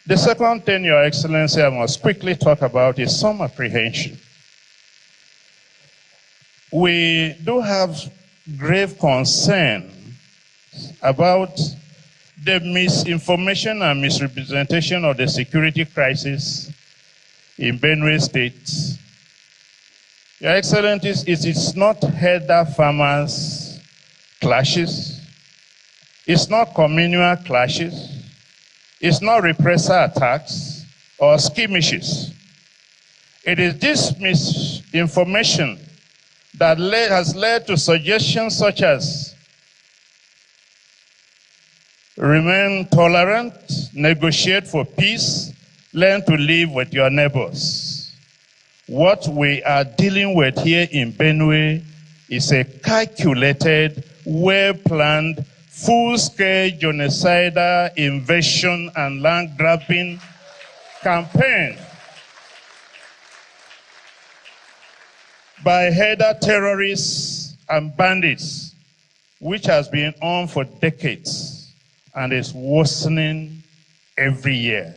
The second thing, Your Excellency, I must quickly talk about is some apprehension. We do have grave concern about the misinformation and misrepresentation of the security crisis in Benue State. Your Excellency, it is not herder farmers clashes, it's not communal clashes, it's not repressor attacks or skirmishes. It is this misinformation that has led to suggestions such as remain tolerant, negotiate for peace, learn to live with your neighbors. What we are dealing with here in Benue is a calculated, well-planned, full-scale genocidal invasion and land-grabbing campaign by herder terrorists and bandits, which has been on for decades and is worsening every year.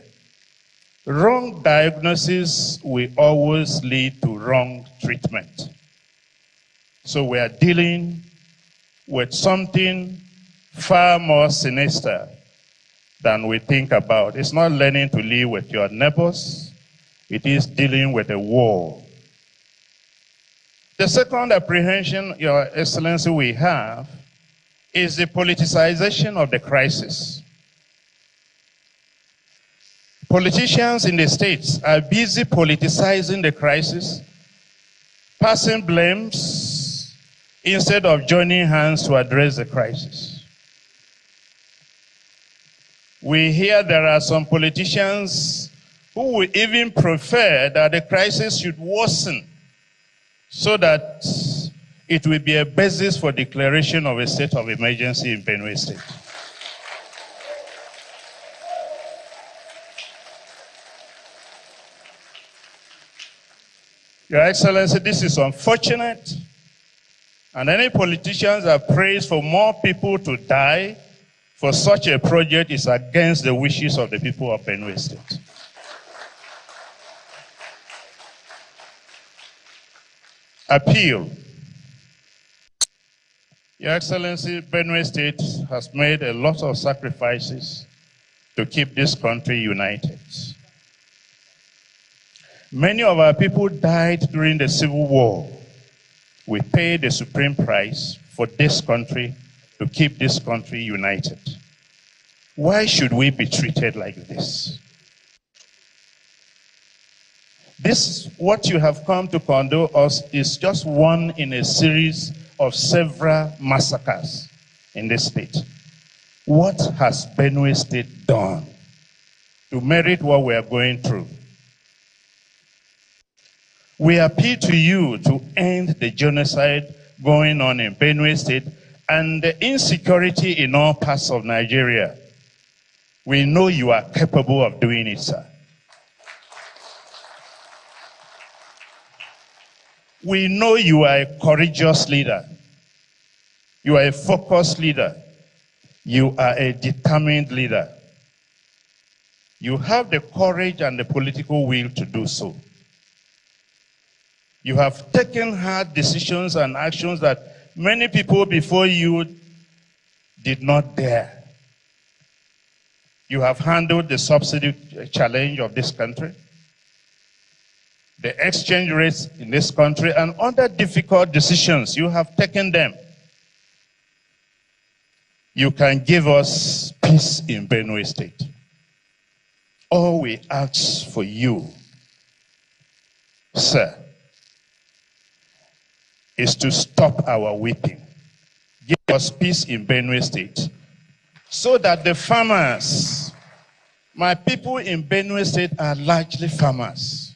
Wrong diagnosis will always lead to wrong treatment. So we are dealing with something far more sinister than we think about. It's not learning to live with your neighbors. It is dealing with a war. The second apprehension, Your Excellency, we have is the politicization of the crisis. Politicians in the states are busy politicizing the crisis, passing blames instead of joining hands to address the crisis. We hear there are some politicians who will even prefer that the crisis should worsen so that it will be a basis for declaration of a state of emergency in Benue State. Your Excellency, this is unfortunate, and any politicians that prays for more people to die for such a project is against the wishes of the people of Benue State. Appeal. Your Excellency, Benue State has made a lot of sacrifices to keep this country united. Many of our people died during the Civil War. We paid the supreme price for this country to keep this country united. Why should we be treated like this? This, what you have come to condole us, is just one in a series of several massacres in this state. What has Benue State done to merit what we are going through? We appeal to you to end the genocide going on in Benue State and the insecurity in all parts of Nigeria. We know you are capable of doing it, sir. We know you are a courageous leader. You are a focused leader. You are a determined leader. You have the courage and the political will to do so. You have taken hard decisions and actions that many people before you did not dare. You have handled the subsidy challenge of this country, the exchange rates in this country, and other difficult decisions. You have taken them. You can give us peace in Benue State. All we ask for you, sir, is to stop our weeping. Give us peace in Benue State so that the farmers, my people in Benue State are largely farmers.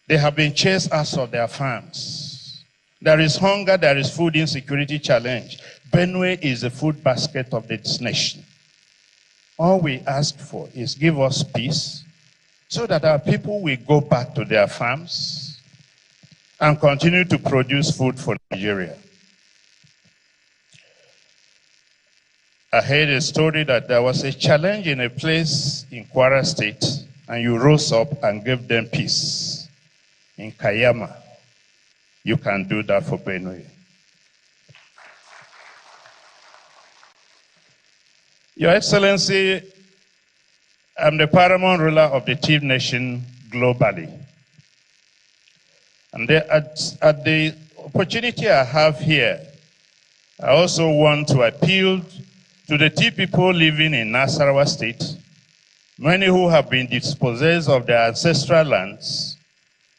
They have been chased out of their farms. There is hunger, there is food insecurity challenge. Benue is the food basket of this nation. All we ask for is give us peace so that our people will go back to their farms and continue to produce food for Nigeria. I heard a story that there was a challenge in a place in Kwara State, and you rose up and gave them peace. In Kayama, you can do that for Benue. Your Excellency, I'm the paramount ruler of the Tiv nation globally. And at the opportunity I have here, I also want to appeal to the Tiv people living in Nasarawa State, many who have been dispossessed of their ancestral lands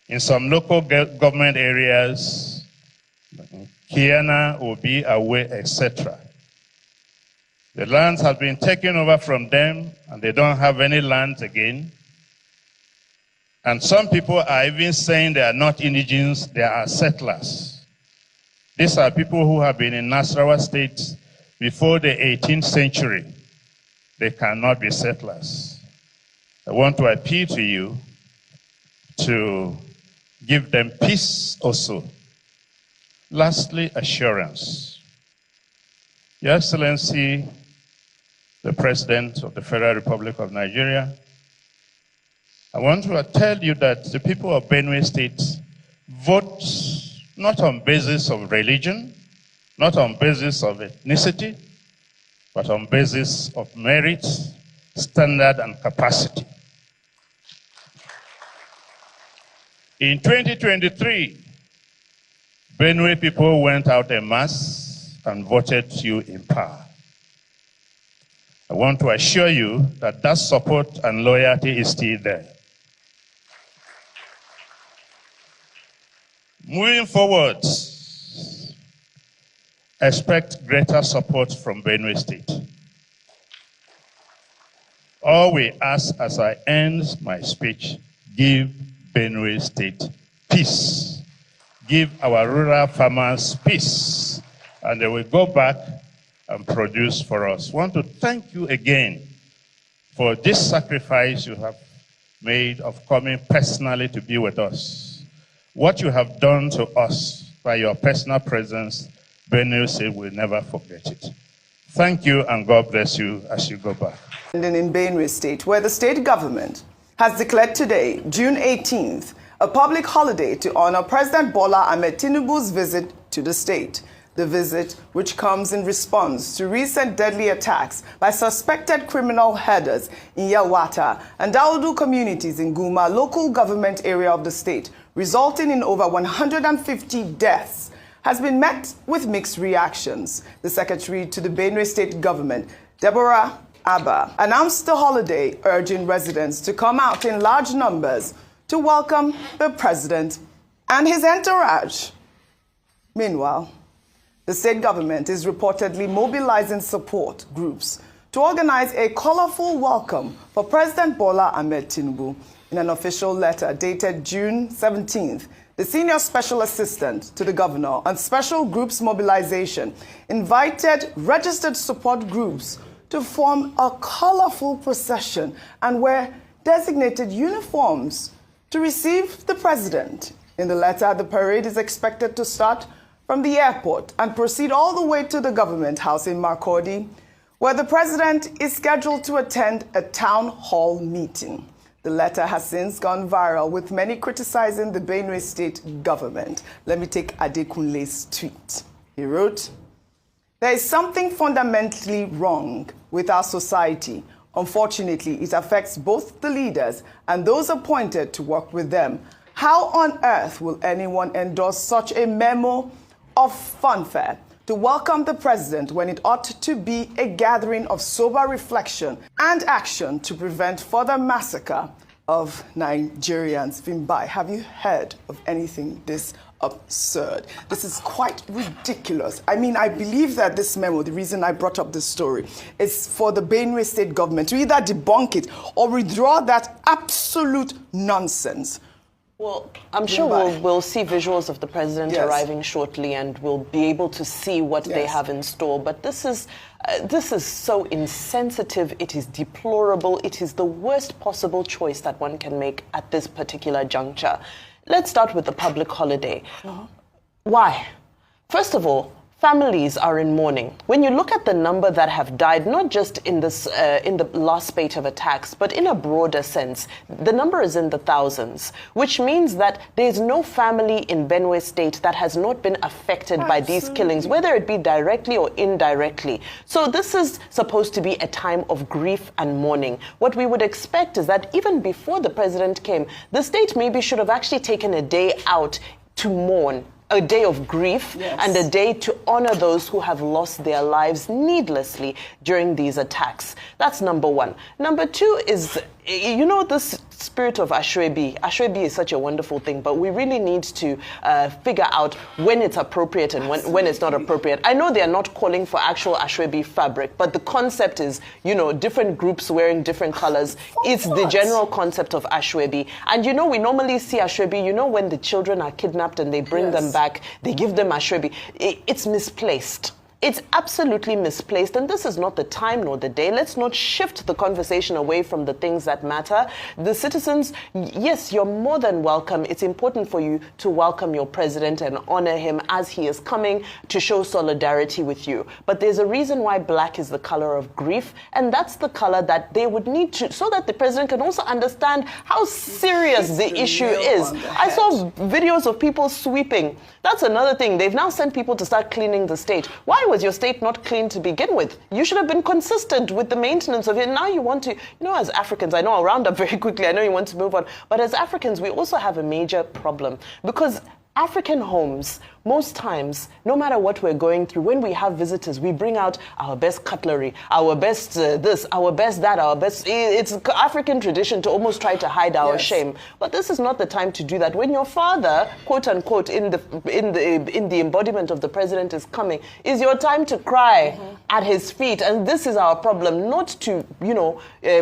in some local government areas, Kiana, Obi, Awe, etc. The lands have been taken over from them, and they don't have any lands again. And some people are even saying they are not indigenous, they are settlers. These are people who have been in Nasarawa State before the 18th century. They cannot be settlers. I want to appeal to you to give them peace also. Lastly, assurance. Your Excellency, the President of the Federal Republic of Nigeria, I want to tell you that the people of Benue State vote not on basis of religion, not on basis of ethnicity, but on basis of merit, standard, and capacity. In 2023, Benue people went out en masse and voted you in power. I want to assure you that that support and loyalty is still there. Moving forward, expect greater support from Benue State. All we ask as I end my speech, give Benue State peace. Give our rural farmers peace, and they will go back and produce for us. I want to thank you again for this sacrifice you have made of coming personally to be with us. What you have done to us by your personal presence, Benue State will never forget it. Thank you, and God bless you as you go back. In Benue State, where the state government has declared today, June 18th, a public holiday to honor President Bola Ahmed Tinubu's visit to the state. The visit, which comes in response to recent deadly attacks by suspected criminal headers in Yawata and Daudu communities in Guma local government area of the state, resulting in over 150 deaths, has been met with mixed reactions. The secretary to the Benue State government, Deborah Abba, announced the holiday, urging residents to come out in large numbers to welcome the president and his entourage. Meanwhile, the state government is reportedly mobilizing support groups to organize a colorful welcome for President Bola Ahmed Tinubu. In an official letter dated June 17th, the senior special assistant to the governor on special groups mobilization invited registered support groups to form a colorful procession and wear designated uniforms to receive the president. In the letter, the parade is expected to start from the airport and proceed all the way to the government house in Makurdi, where the president is scheduled to attend a town hall meeting. The letter has since gone viral, with many criticizing the Benue State government. Let me take Adekunle's tweet. He wrote, "There is something fundamentally wrong with our society. Unfortunately, it affects both the leaders and those appointed to work with them. How on earth will anyone endorse such a memo of fanfare to welcome the president when it ought to be a gathering of sober reflection and action to prevent further massacre of Nigerians?" Vimbai, have you heard of anything this absurd? This is quite ridiculous. I mean, I believe that this memo, the reason I brought up this story, is for the Benue State government to either debunk it or withdraw that absolute nonsense. Well, I'm sure we'll see visuals of the president arriving shortly, and we'll be able to see what they have in store. But this is so insensitive. It is deplorable. It is the worst possible choice that one can make at this particular juncture. Let's start with the public holiday. Why? First of all, Families are in mourning. When you look at the number that have died, not just in this in the last spate of attacks, but in a broader sense, the number is in the thousands, which means that there's no family in Benue State that has not been affected by these killings, whether it be directly or indirectly. So this is supposed to be a time of grief and mourning. What we would expect is that even before the president came, the state maybe should have actually taken a day out to mourn, a day of grief, and a day to honor those who have lost their lives needlessly during these attacks. That's number one. Number two is, you know, this spirit of Ashwebi. Ashwebi is such a wonderful thing, but we really need to figure out when it's appropriate and when it's not appropriate. I know they're not calling for actual Ashwebi fabric, but the concept is, you know, different groups wearing different colors. It's the general concept of Ashwebi. And you know, we normally see Ashwebi, you know, when the children are kidnapped and they bring them back, they give them Ashwebi. It's misplaced. It's absolutely misplaced, and this is not the time nor the day. Let's not shift the conversation away from the things that matter. The citizens, yes, you're more than welcome. It's important for you to welcome your president and honor him as he is coming to show solidarity with you. But there's a reason why black is the color of grief, and that's the color that they would need to, so that the president can also understand how serious the issue is. I saw videos of people sweeping. That's another thing. They've now sent people to start cleaning the state. Why was your state not clean to begin with? You should have been consistent with the maintenance of it. Now you want to, you know, as Africans, I know I'll round up very quickly, I know you want to move on, but as Africans, we also have a major problem because African homes, most times, no matter what we're going through, when we have visitors, we bring out our best cutlery, our best this, our best that, our best. It's African tradition to almost try to hide our shame. But this is not the time to do that. When your father, quote unquote, in the embodiment of the president is coming, is your time to cry at his feet. And this is our problem, not to, you know,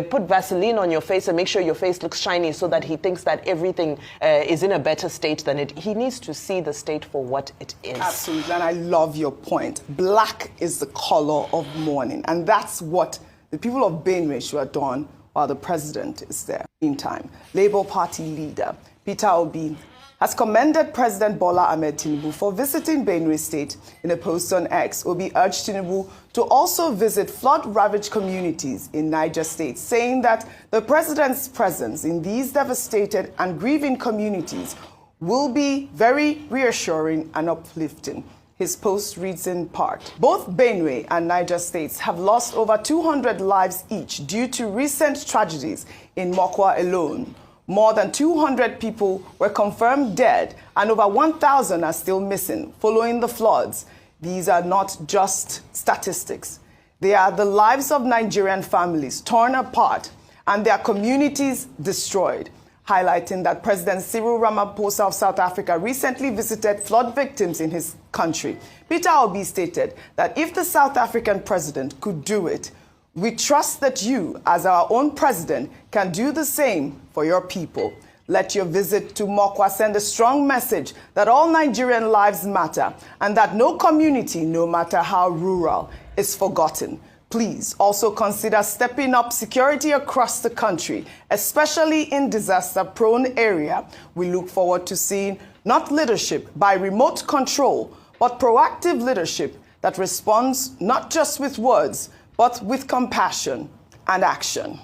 put Vaseline on your face and make sure your face looks shiny so that he thinks that everything is in a better state than it. He needs to see the state for what it is. Absolutely, and I love your point. Black is the color of mourning, and that's what the people of Benue should have done while the president is there. Meantime, Labour Party leader Peter Obi has commended President Bola Ahmed Tinubu for visiting Benue State. In a post on X, Obi urged Tinubu to also visit flood-ravaged communities in Niger State, saying that the president's presence in these devastated and grieving communities will be very reassuring and uplifting. His post reads in part, both Benue and Niger states have lost over 200 lives each due to recent tragedies in Mokwa alone. More than 200 people were confirmed dead and over 1,000 are still missing following the floods. These are not just statistics. They are the lives of Nigerian families torn apart and their communities destroyed, highlighting that President Cyril Ramaphosa of South Africa recently visited flood victims in his country. Peter Obi stated that if the South African president could do it, we trust that you, as our own president, can do the same for your people. Let your visit to Mokwa send a strong message that all Nigerian lives matter and that no community, no matter how rural, is forgotten. Please also consider stepping up security across the country, especially in disaster-prone areas. We look forward to seeing not leadership by remote control, but proactive leadership that responds not just with words, but with compassion and action.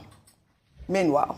Meanwhile,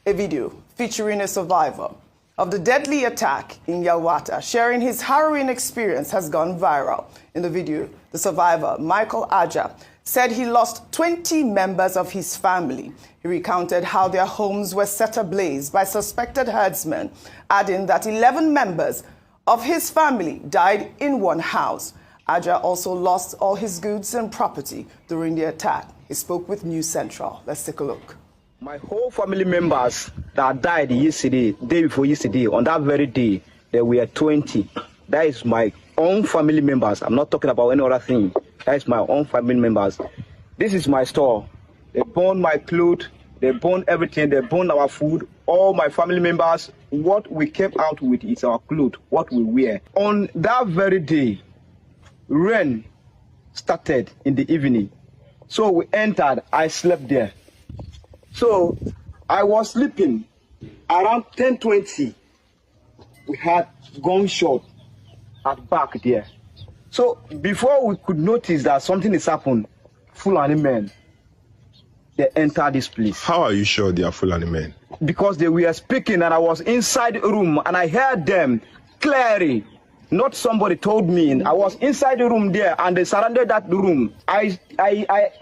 a video featuring a survivor of the deadly attack in Yalwata sharing his harrowing experience has gone viral. In the video, the survivor, Michael Aja, said he lost 20 members of his family. He recounted how their homes were set ablaze by suspected herdsmen, adding that 11 members of his family died in one house. Aja also lost all his goods and property during the attack. He spoke with News Central. Let's take a look. My whole family members that died yesterday, day before yesterday, on that very day, there were 20. That is my own family members. I'm not talking about any other thing. That is my own family members. This is my store. They burn my clothes. They burn everything. They burn our food. All my family members, what we came out with is our clothes, what we wear. On that very day, rain started in the evening. So we entered. I slept there. So I was sleeping. Around 10:20, we had gunshot at back there. So before we could notice that something is happened, Fulani men, they entered this place. How are you sure they are Fulani men? Because they were speaking and I was inside the room and I heard them clearly. Not somebody told me. I was inside the room there and they surrounded that room. I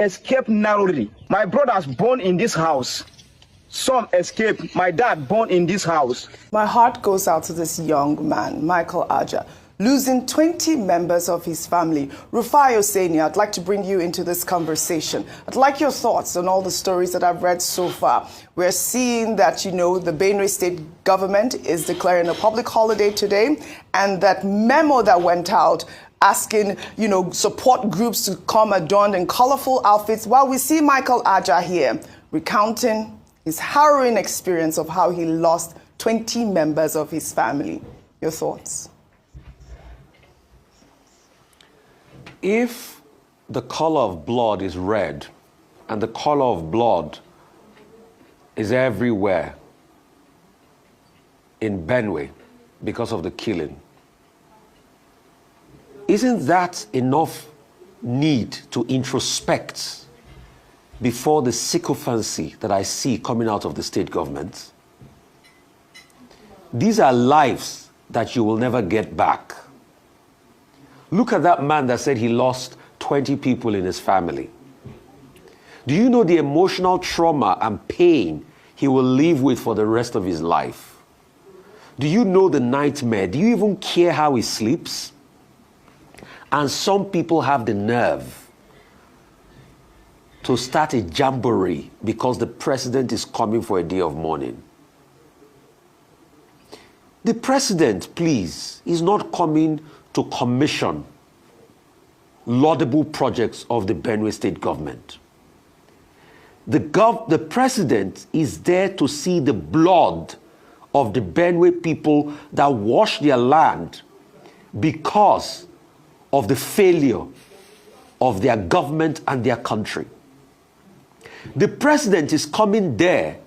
escaped narrowly. My brothers born in this house. Some escaped. My dad born in this house. My heart goes out to this young man, Michael Aja, losing 20 members of his family. Rufai Oseni, I'd like to bring you into this conversation. I'd like your thoughts on all the stories that I've read so far. We're seeing that, the Benue state government is declaring a public holiday today, and that memo that went out asking, support groups to come adorned in colorful outfits, while we see Michael Aja here recounting his harrowing experience of how he lost 20 members of his family. Your thoughts? If the color of blood is red and the color of blood is everywhere in Benue because of the killing, isn't that enough need to introspect before the sycophancy that I see coming out of the state government? These are lives that you will never get back. Look at that man that said he lost 20 people in his family. Do you know the emotional trauma and pain he will live with for the rest of his life? Do you know the nightmare? Do you even care how he sleeps? And some people have the nerve to start a jamboree because the president is coming for a day of mourning. The president, please, is not coming to commission laudable projects of the Benue state government. The president is there to see the blood of the Benue people that washed their land because of the failure of their government and their country. The president is coming there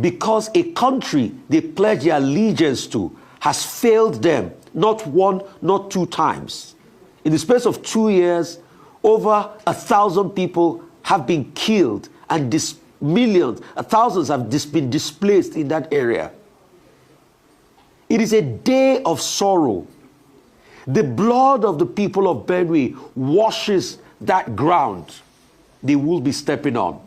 because a country they pledge their allegiance to has failed them, not one, not two times. In the space of 2 years, over 1,000 people have been killed and millions, thousands have been displaced in that area. It is a day of sorrow. The blood of the people of Benue washes that ground they will be stepping on.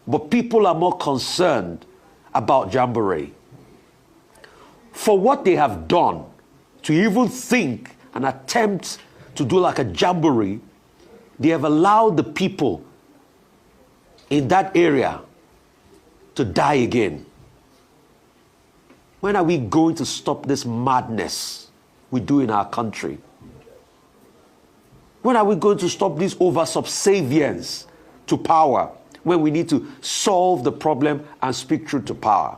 But people are more concerned about jamboree. For what they have done, to even think and attempt to do like a jamboree, they have allowed the people in that area to die again. When are we going to stop this madness we do in our country? When are we going to stop this over-subservience to power when we need to solve the problem and speak truth to power?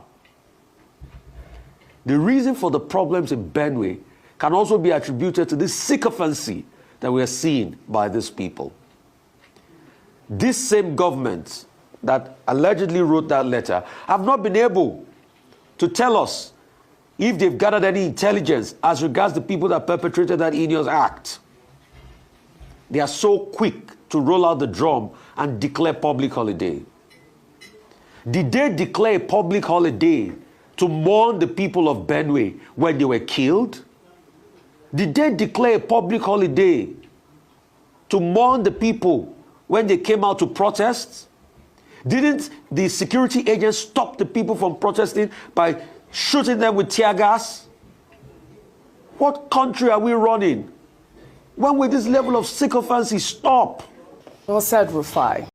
The reason for the problems in Benue can also be attributed to this sycophancy that we are seeing by these people. This same government that allegedly wrote that letter have not been able to tell us if they've gathered any intelligence as regards the people that perpetrated that heinous act. They are so quick to roll out the drum and declare public holiday. Did they declare a public holiday to mourn the people of Benue when they were killed? Did they declare a public holiday to mourn the people when they came out to protest? Didn't the security agents stop the people from protesting by shooting them with tear gas? What country are we running? When will this level of sycophancy stop? Well said, Rufai.